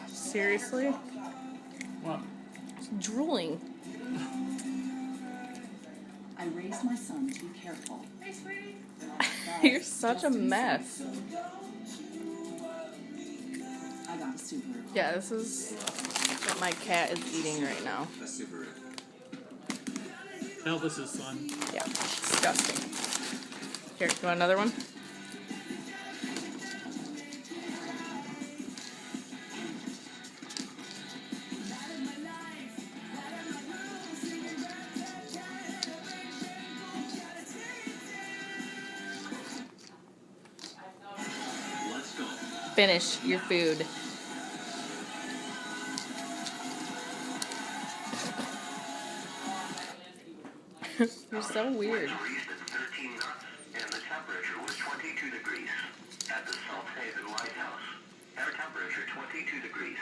Seriously? What? It's drooling. I raised my son to be careful. You're such a mess. I got a Subaru. Yeah, this is what my cat is eating right now. A Subaru. Elvis's son. Yeah, disgusting. Here, you want another one? Let's go. Finish your food. You're so weird. Reached at 13 knots, and the temperature was 22 degrees. At the Salt Haven Lighthouse, air temperature 22 degrees.